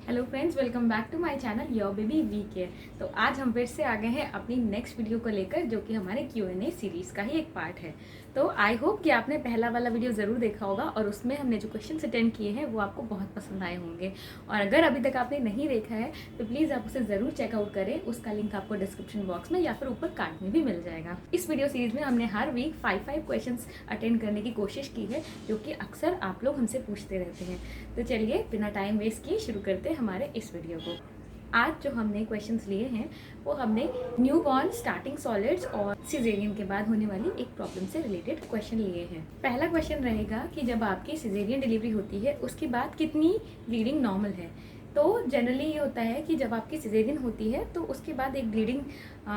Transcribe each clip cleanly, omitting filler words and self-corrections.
Hello friends, welcome back to my channel your baby we care. तो आज हम फिर से आ गए हैं अपनी नेक्स्ट वीडियो को लेकर, जो कि हमारे Q&A सीरीज़ का ही एक पार्ट है। तो आई होप कि आपने पहला वाला वीडियो ज़रूर देखा होगा और उसमें हमने जो क्वेश्चन अटेंड किए हैं वो आपको बहुत पसंद आए होंगे। और अगर अभी तक आपने नहीं देखा है तो प्लीज़ आप उसे ज़रूर चेकआउट करें। उसका लिंक आपको डिस्क्रिप्शन बॉक्स में या फिर ऊपर कार्ड में भी मिल जाएगा। इस वीडियो सीरीज़ में हमने हर वीक 5 क्वेश्चन अटेंड करने की कोशिश की है, जो कि अक्सर आप लोग हमसे पूछते रहते हैं। तो चलिए बिना टाइम वेस्ट किए शुरू करते हैं हमारे इस वीडियो को। आज जो हमने क्वेश्चंस लिए हैं वो हमने न्यू बॉर्न स्टार्टिंग सॉलिड्स और सिजेरियन के बाद होने वाली एक प्रॉब्लम से रिलेटेड क्वेश्चन लिए हैं। पहला क्वेश्चन रहेगा कि जब आपकी सिजेरियन डिलीवरी होती है उसके बाद कितनी ब्लीडिंग नॉर्मल है। तो जनरली ये होता है कि जब आपकी सिजेरियन होती है तो उसके बाद एक ब्लीडिंग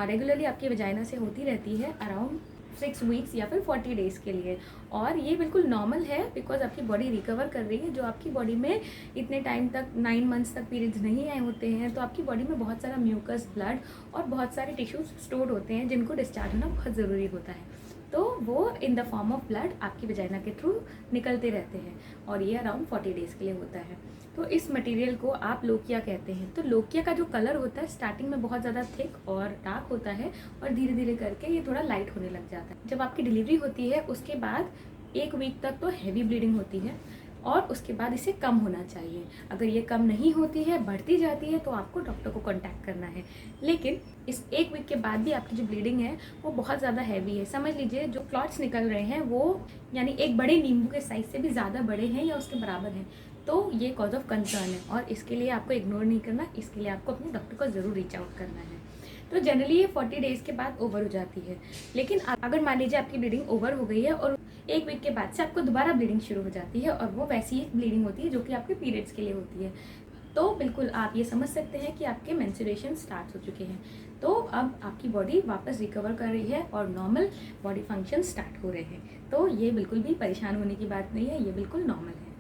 रेगुलरली आपकी वजाइना से होती रहती है अराउंड 6 वीक्स या फिर 40 डेज़ के लिए। और ये बिल्कुल नॉर्मल है बिकॉज आपकी बॉडी रिकवर कर रही है। जो आपकी बॉडी में इतने टाइम तक 9 मंथ्स तक पीरियड्स नहीं आए होते हैं तो आपकी बॉडी में बहुत सारा म्यूकस, ब्लड और बहुत सारे टिश्यूज स्टोर होते हैं जिनको डिस्चार्ज होना बहुत ज़रूरी होता है। तो वो in the form of blood आपकी वजाइना के थ्रू निकलते रहते हैं और ये अराउंड 40 डेज़ के लिए होता है। तो इस मटेरियल को आप लोकिया कहते हैं। तो लोकिया का जो कलर होता है स्टार्टिंग में बहुत ज़्यादा थिक और डार्क होता है और धीरे धीरे करके ये थोड़ा लाइट होने लग जाता है। जब आपकी डिलीवरी होती है उसके बाद 1 वीक तक तो हैवी ब्लीडिंग होती है और उसके बाद इसे कम होना चाहिए। अगर ये कम नहीं होती है, बढ़ती जाती है, तो आपको डॉक्टर को कांटेक्ट करना है। लेकिन इस 1 वीक के बाद भी आपकी जो ब्लीडिंग है वो बहुत ज़्यादा हैवी है। समझ लीजिए जो क्लॉट्स निकल रहे हैं वो यानी एक बड़े नींबू के साइज से भी ज़्यादा बड़े हैं या उसके बराबर हैं, तो ये कॉज ऑफ कंसर्न है और इसके लिए आपको इग्नोर नहीं करना। इसके लिए आपको अपने डॉक्टर को ज़रूर रीच आउट करना है। तो जनरली ये 40 डेज़ के बाद ओवर हो जाती है। लेकिन अगर मान लीजिए आपकी ब्लीडिंग ओवर हो गई है और 1 वीक के बाद से आपको दोबारा ब्लीडिंग शुरू हो जाती है और वो वैसी ही ब्लीडिंग होती है जो कि आपके पीरियड्स के लिए होती है, तो बिल्कुल आप ये समझ सकते हैं कि आपके मेंस्ट्रुएशन स्टार्ट हो चुके हैं। तो अब आपकी बॉडी वापस रिकवर कर रही है और नॉर्मल बॉडी फंक्शन स्टार्ट हो रहे हैं। तो ये बिल्कुल भी परेशान होने की बात नहीं है, ये बिल्कुल नॉर्मल है।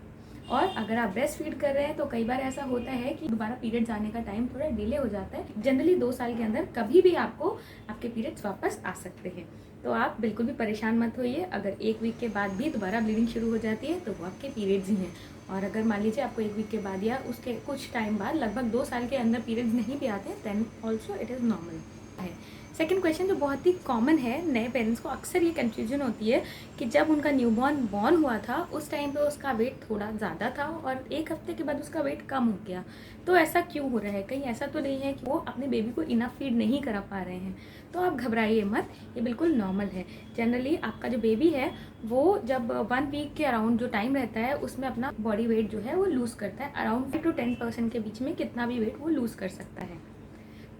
और अगर आप ब्रेस्ट फीड कर रहे हैं तो कई बार ऐसा होता है कि दोबारा पीरियड्स आने का टाइम थोड़ा डिले हो जाता है। जनरली 2 साल के अंदर कभी भी आपको आपके पीरियड्स वापस आ सकते हैं। तो आप बिल्कुल भी परेशान मत होइए। अगर 1 वीक के बाद भी दोबारा ब्लीडिंग शुरू हो जाती है तो वो आपके पीरियड्स ही हैं। और अगर मान लीजिए आपको 1 वीक के बाद या उसके कुछ टाइम बाद लगभग 2 साल के अंदर पीरियड्स नहीं भी आते हैं, then also it is normal है। सेकेंड क्वेश्चन जो बहुत ही कॉमन है, नए पेरेंट्स को अक्सर ये कन्फ्यूजन होती है कि जब उनका न्यूबॉर्न बॉर्न हुआ था उस टाइम पे उसका वेट थोड़ा ज़्यादा था और 1 हफ्ते के बाद उसका वेट कम हो गया। तो ऐसा क्यों हो रहा है? कहीं ऐसा तो नहीं है कि वो अपने बेबी को इनफ फीड नहीं करा पा रहे हैं? तो आप घबराइए मत, ये बिल्कुल नॉर्मल है। जनरली आपका जो बेबी है वो जब 1 वीक के अराउंड जो टाइम रहता है उसमें अपना बॉडी वेट जो है वो लूज़ करता है। अराउंड 5 to 10% के बीच में कितना भी वेट वो लूज़ कर सकता है।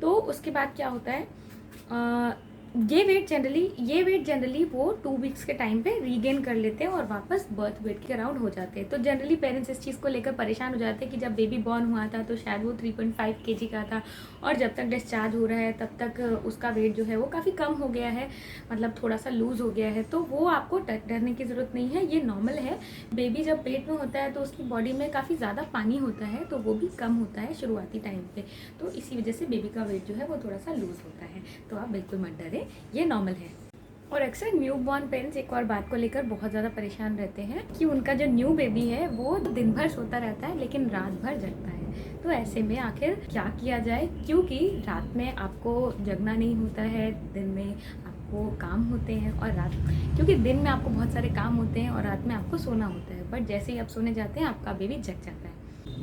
तो उसके बाद क्या होता है, ये वेट जनरली वो 2 वीक्स के टाइम पे रीगेन कर लेते हैं और वापस बर्थ वेट के अराउंड हो जाते हैं। तो जनरली पेरेंट्स इस चीज़ को लेकर परेशान हो जाते हैं कि जब बेबी बॉर्न हुआ था तो शायद वो 3.5 kg का था और जब तक डिस्चार्ज हो रहा है तब तक उसका वेट जो है वो काफ़ी कम हो गया है, मतलब थोड़ा सा लूज़ हो गया है। तो वो आपको डरने की ज़रूरत नहीं है, ये नॉर्मल है। बेबी जब पेट में होता है तो उसकी बॉडी में काफ़ी ज़्यादा पानी होता है तो वो भी कम होता है शुरुआती टाइम पे, तो इसी वजह से बेबी का वेट जो है वो थोड़ा सा लूज़ होता है। तो आप बिल्कुल मत डरें, ये नॉर्मल है। और अक्सर न्यू बॉर्न पेरेंट्स एक और बात को लेकर बहुत ज़्यादा परेशान रहते हैं कि उनका जो न्यू बेबी है वो दिन भर सोता रहता है लेकिन रात भर जगता है। तो ऐसे में आखिर क्या किया जाए, क्योंकि रात में आपको जगना नहीं होता है, दिन में आपको काम होते हैं और क्योंकि दिन में आपको बहुत सारे काम होते हैं और रात में आपको सोना होता है। बट जैसे ही आप सोने जाते हैं आपका बेबी जग जाता है।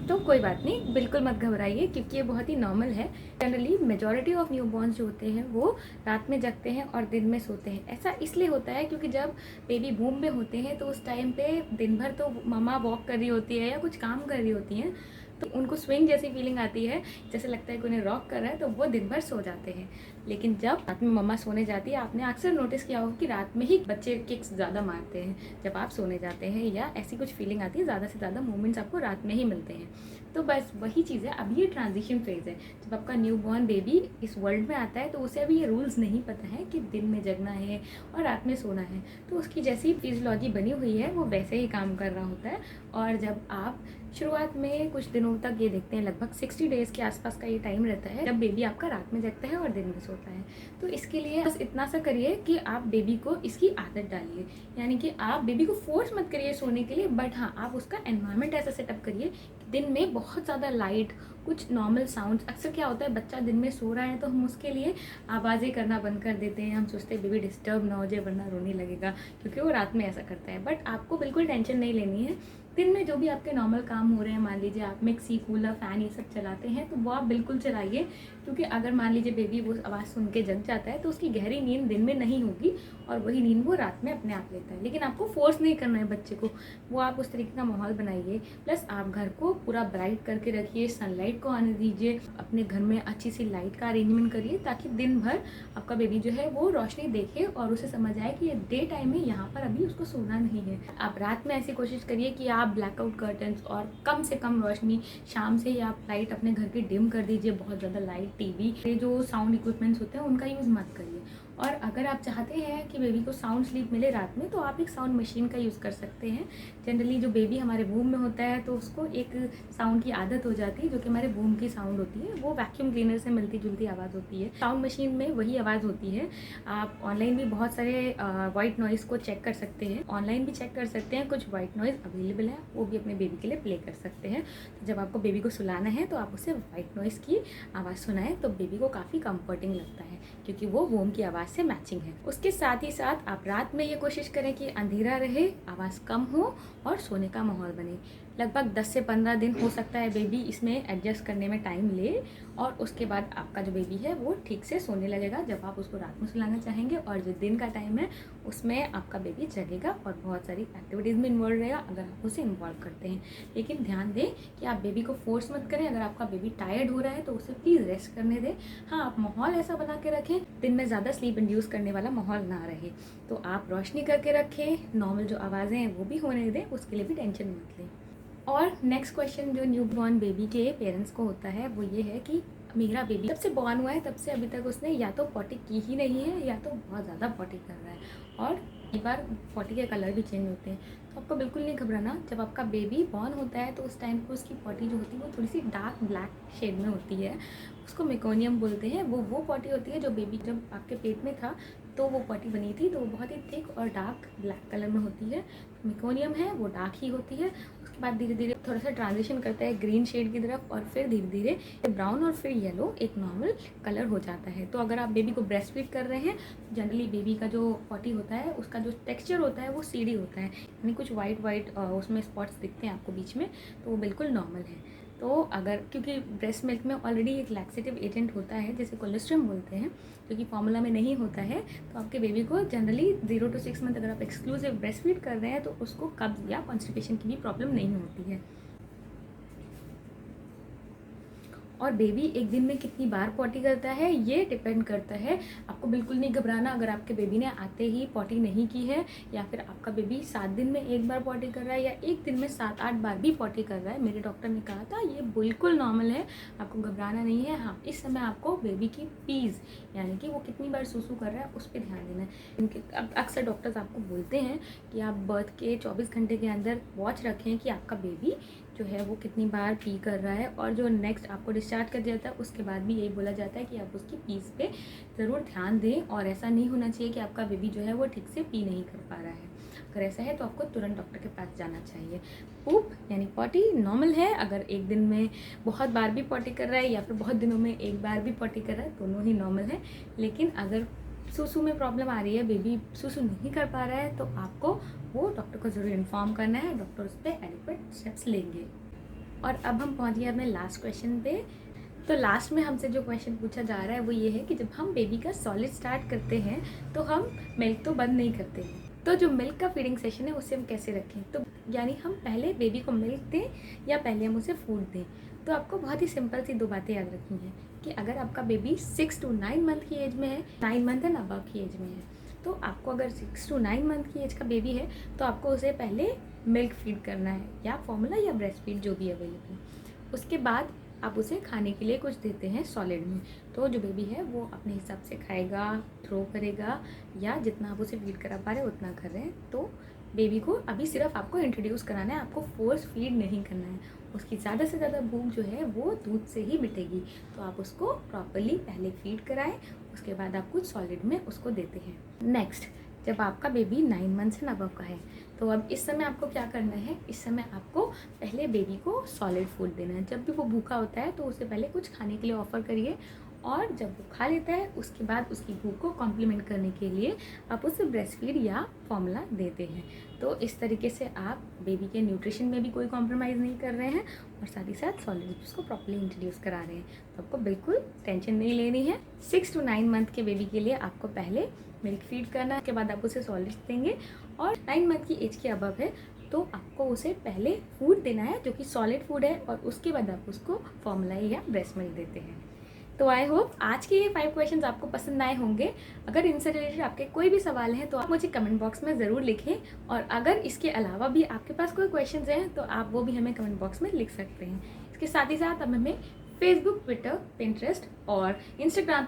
तो कोई बात नहीं, बिल्कुल मत घबराइए क्योंकि ये बहुत ही नॉर्मल है। जनरली मेजॉरिटी ऑफ न्यूबॉर्न्स जो होते हैं वो रात में जगते हैं और दिन में सोते हैं। ऐसा इसलिए होता है क्योंकि जब बेबी बूम में होते हैं तो उस टाइम पे दिन भर तो मम्मा वॉक कर रही होती है या कुछ काम कर रही होती हैं, तो उनको स्विंग जैसी फीलिंग आती है, जैसे लगता है कि उन्हें रॉक कर रहा है, तो वो दिन भर सो जाते हैं। लेकिन जब रात में मम्मा सोने जाती है, आपने अक्सर नोटिस किया होगा कि रात में ही बच्चे किक्स ज़्यादा मारते हैं जब आप सोने जाते हैं, या ऐसी कुछ फीलिंग आती है, ज़्यादा से ज़्यादा मूवमेंट्स आपको रात में ही मिलते हैं। तो बस वही चीज़ है। अभी ये ट्रांजिशन फेज़ है। जब आपका न्यू बॉर्न बेबी इस वर्ल्ड में आता है तो उसे अभी ये रूल्स नहीं पता है कि दिन में जगना है और रात में सोना है। तो उसकी जैसी फिजियोलॉजी बनी हुई है वो वैसे ही काम कर रहा होता है। और जब आप शुरुआत में कुछ दिनों तक ये देखते हैं, लगभग 60 डेज़ के आसपास का ये टाइम रहता है जब बेबी आपका रात में जगता है और दिन में सोता है। तो इसके लिए बस इतना सा करिए कि आप बेबी को इसकी आदत डालिए, यानी कि आप बेबी को फोर्स मत करिए सोने के लिए, बट हाँ आप उसका एनवायरनमेंट ऐसा सेटअप करिए दिन में बहुत ज़्यादा लाइट, कुछ नॉर्मल साउंड्स, अक्सर क्या होता है बच्चा दिन में सो रहा है तो हम उसके लिए आवाज़ें करना बंद कर देते हैं, हम सोचते हैं बेबी डिस्टर्ब ना हो जाए वरना रोने लगेगा, क्योंकि वो रात में ऐसा करता है। बट आपको बिल्कुल टेंशन नहीं लेनी है। दिन में जो भी आपके नॉर्मल काम हो रहे हैं, मान लीजिए आप मिक्सी, कूलर, फ़ैन ये सब चलाते हैं, तो वो आप बिल्कुल चलाइए, क्योंकि अगर मान लीजिए बेबी वो आवाज़ सुन के जग जाता है तो उसकी गहरी नींद दिन में नहीं होगी और वही नींद वो रात में अपने आप लेता है। लेकिन आपको फोर्स नहीं करना है बच्चे को, वो आप उस तरीके का माहौल बनाइए। प्लस आप घर को पूरा ब्राइट करके रखिए, सनलाइट को आने दीजिए, अपने घर में अच्छी सी लाइट का अरेंजमेंट करिए ताकि दिन भर आपका बेबी जो है वो रोशनी देखे और उसे समझ आए कि ये डे टाइम है, यहाँ पर अभी उसको सोना नहीं है। आप रात में ऐसी कोशिश करिए कि आप ब्लैकआउट कर्टन्स और कम से कम रोशनी, शाम से ही आप लाइट अपने घर की डिम कर दीजिए। बहुत ज़्यादा लाइट, टीवी, ये जो साउंड इक्विपमेंट्स होते हैं उनका यूज़ मत करिए। और अगर आप चाहते हैं कि बेबी को साउंड स्लीप मिले रात में, तो आप एक साउंड मशीन का यूज़ कर सकते हैं। जनरली जो बेबी हमारे वूम में होता है तो उसको एक साउंड की आदत हो जाती है जो कि हमारे वूम की साउंड होती है, वो वैक्यूम क्लीनर से मिलती जुलती आवाज़ होती है। साउंड मशीन में वही आवाज़ होती है। आप ऑनलाइन भी बहुत सारे वाइट नॉइज़ को चेक कर सकते हैं, ऑनलाइन भी चेक कर सकते हैं, कुछ वाइट नॉइज़ अवेलेबल है, वो भी अपने बेबी के लिए प्ले कर सकते हैं। तो जब आपको बेबी को सुलाना है तो आप उसे वाइट नॉइज़ की आवाज़ सुनाएं तो बेबी को काफ़ी कंफर्टिंग लगता है, क्योंकि वो वोम की आवाज़ से मैचिंग है। उसके साथ ही साथ आप रात में ये कोशिश करें कि अंधेरा रहे, आवाज़ कम हो और सोने का माहौल बने। लगभग 10 से 15 दिन हो सकता है बेबी इसमें एडजस्ट करने में टाइम ले, और उसके बाद आपका जो बेबी है वो ठीक से सोने लगेगा जब आप उसको रात में सुलाना चाहेंगे। और जो दिन का टाइम है उसमें आपका बेबी जगेगा और बहुत सारी एक्टिविटीज़ में इन्वॉल्व रहेगा अगर आप उसे इन्वॉल्व करते हैं। लेकिन ध्यान दें कि आप बेबी को फोर्स मत करें। अगर आपका बेबी टायर्ड हो रहा है तो उसे प्लीज़ रेस्ट करने दें। हाँ, आप माहौल ऐसा बना के रखें दिन में ज़्यादा स्लीप इंड्यूस करने वाला माहौल ना रहे। तो आप रोशनी करके रखें, नॉर्मल जो आवाज़ें हैं वो भी होने दें, उसके लिए भी टेंशन मत लें। और नेक्स्ट क्वेश्चन जो न्यू बॉर्न बेबी के पेरेंट्स को होता है वो ये है कि मेरा बेबी जब से बॉर्न हुआ है तब से अभी तक उसने या तो पॉटी की ही नहीं है या तो बहुत ज़्यादा पॉटी कर रहा है, और कई बार पॉटी के कलर भी चेंज होते हैं। तो आपको बिल्कुल नहीं घबराना। जब आपका बेबी बॉर्न होता है तो उस टाइम पर उसकी पॉटी जो होती है वो थोड़ी सी डार्क ब्लैक शेड में होती है, उसको मेकोनियम बोलते हैं। वो पॉटी होती है जो बेबी जब आपके पेट में था तो वो पॉटी बनी थी, तो वो बहुत ही थिक और डार्क ब्लैक कलर में होती है। मेकोनियम है वो डार्क ही होती है। उसके बाद धीरे धीरे थोड़ा सा ट्रांजिशन करता है ग्रीन शेड की तरफ, और फिर धीरे धीरे ब्राउन और फिर येलो एक नॉर्मल कलर हो जाता है। तो अगर आप बेबी को ब्रेस्ट फीड कर रहे हैं, जनरली बेबी का जो पॉटी होता है उसका जो टेक्सचर होता है वो सीडी होता है, यानी कुछ वाइट वाइट उसमें स्पॉट्स दिखते हैं आपको बीच में, तो वो बिल्कुल नॉर्मल है। तो अगर क्योंकि ब्रेस्ट मिल्क में ऑलरेडी एक लैक्सेटिव एजेंट होता है जिसे कोलेस्ट्रम बोलते हैं, जो कि फॉर्मूला में नहीं होता है, तो आपके बेबी को जनरली 0 to 6 मंथ अगर आप एक्सक्लूसिव ब्रेस्ट फीड कर रहे हैं तो उसको कब्ज या कॉन्स्टिपेशन की भी प्रॉब्लम नहीं होती है। और बेबी एक दिन में कितनी बार पॉटी करता है ये डिपेंड करता है। आपको बिल्कुल नहीं घबराना अगर आपके बेबी ने आते ही पॉटी नहीं की है, या फिर आपका बेबी 7 दिन में एक बार पॉटी कर रहा है या एक दिन में 7-8 बार भी पॉटी कर रहा है। मेरे डॉक्टर ने कहा था ये बिल्कुल नॉर्मल है, आपको घबराना नहीं है। हाँ, इस समय आपको बेबी की पीज़ यानी कि वो कितनी बार सूसू कर रहा है उस पर ध्यान देना है। इनके अक्सर डॉक्टर्स आपको बोलते हैं कि आप बर्थ के 24 घंटे के अंदर वॉच रखें कि आपका बेबी जो है वो कितनी बार पी कर रहा है, और जो नेक्स्ट आपको डिस्चार्ज कर जाता है उसके बाद भी यही बोला जाता है कि आप उसकी पीस पे ज़रूर ध्यान दें। और ऐसा नहीं होना चाहिए कि आपका बेबी जो है वो ठीक से पी नहीं कर पा रहा है। अगर ऐसा है तो आपको तुरंत डॉक्टर के पास जाना चाहिए। पूप यानी पॉटी नॉर्मल है, अगर एक दिन में बहुत बार भी पॉटी कर रहा है या फिर बहुत दिनों में एक बार भी पॉटी कर रहा है, दोनों ही नॉर्मल है। लेकिन अगर सुसु में प्रॉब्लम आ रही है, बेबी सुसु नहीं कर पा रहा है, तो आपको वो डॉक्टर को ज़रूर इन्फॉर्म करना है, डॉक्टर उस पर एडिक्वेट स्टेप्स लेंगे। और अब हम पहुंच गए अपने लास्ट क्वेश्चन पे। तो लास्ट में हमसे जो क्वेश्चन पूछा जा रहा है वो ये है कि जब हम बेबी का सॉलिड स्टार्ट करते हैं तो हम मिल्क तो बंद नहीं करते हैं, तो जो मिल्क का फीडिंग सेशन है उसे हम कैसे रखें। तो यानी हम पहले बेबी को मिल्क दें या पहले हम उसे फूड दें। तो आपको बहुत ही सिंपल सी 2 बातें याद रखनी है कि अगर आपका बेबी 6 to 9 मंथ की एज में है, 9 मंथ एंड अबव की एज में है, तो आपको अगर 6 to 9 मंथ की एज का बेबी है तो आपको उसे पहले मिल्क फीड करना है, या फॉर्मूला या ब्रेस्ट फीड जो भी अवेलेबल है। उसके बाद आप उसे खाने के लिए कुछ देते हैं सॉलिड में, तो जो बेबी है वो अपने हिसाब से खाएगा, थ्रो करेगा, या जितना आप उसे फीड करा पा रहे हैं उतना कर रहे हैं। तो बेबी को अभी सिर्फ आपको इंट्रोड्यूस कराना है, आपको फोर्स फीड नहीं करना है। उसकी ज़्यादा से ज़्यादा भूख जो है वो दूध से ही मिटेगी, तो आप उसको प्रॉपरली पहले फीड कराएं, उसके बाद आप कुछ सॉलिड में उसको देते हैं। नेक्स्ट, जब आपका बेबी 9 मंथ्स एंड अबव का है। तो अब इस समय आपको क्या करना है, इस समय आपको पहले बेबी को सॉलिड फूड देना है। जब भी वो भूखा होता है तो उसे पहले कुछ खाने के लिए ऑफ़र करिए, और जब वो खा लेता है उसके बाद उसकी भूख को कॉम्प्लीमेंट करने के लिए आप उसे ब्रेस्ट फीड या फॉर्मूला देते हैं। तो इस तरीके से आप बेबी के न्यूट्रिशन में भी कोई कॉम्प्रोमाइज़ नहीं कर रहे हैं और साथ ही साथ सॉलिड उसको प्रॉपर्ली इंट्रोड्यूस करा रहे हैं। तो आपको बिल्कुल टेंशन नहीं लेनी है। 6 to 9 मंथ के बेबी के लिए आपको पहले मिल्क फीड करना है, उसके बाद आप उसे सॉलिड्स देंगे। और 9 मंथ की एज के अबव है तो आपको उसे पहले फूड देना है जो कि सॉलिड फूड है, और उसके बाद आप उसको फॉर्मूला या ब्रेस्ट मिल्क देते हैं। तो आई होप आज के ये 5 क्वेश्चंस आपको पसंद आए होंगे। अगर इनसे रिलेटेड आपके कोई भी सवाल हैं तो आप मुझे कमेंट बॉक्स में ज़रूर लिखें, और अगर इसके अलावा भी आपके पास कोई क्वेश्चंस हैं तो आप वो भी हमें कमेंट बॉक्स में लिख सकते हैं। इसके साथ ही साथ आप हमें फेसबुक, ट्विटर, पिंटरेस्ट और इंस्टाग्राम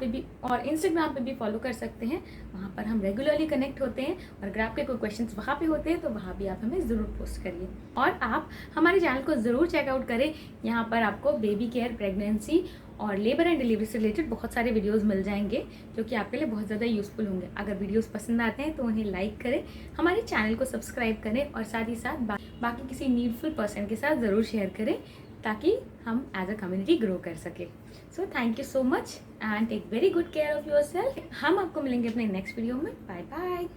पे भी फॉलो कर सकते हैं। वहाँ पर हम रेगुलरली कनेक्ट होते हैं, और अगर आपके कोई क्वेश्चंस वहाँ पे होते हैं तो वहाँ भी आप हमें ज़रूर पोस्ट करिए। और आप हमारे चैनल को ज़रूर चेकआउट करें। यहाँ पर आपको बेबी केयर, प्रेगनेंसी और लेबर एंड डिलीवरी से रिलेटेड बहुत सारे वीडियोस मिल जाएंगे जो कि आपके लिए बहुत ज़्यादा यूज़फुल होंगे। अगर वीडियोस पसंद आते हैं तो उन्हें लाइक करें, हमारे चैनल को सब्सक्राइब करें, और साथ ही साथ बाकी किसी नीडफुल पर्सन के साथ ज़रूर शेयर करें ताकि हम एज अ कम्युनिटी ग्रो कर सके। So thank you so much and take very good care of your self. हम आपको मिलेंगे अपने नेक्स्ट वीडियो में। Bye bye.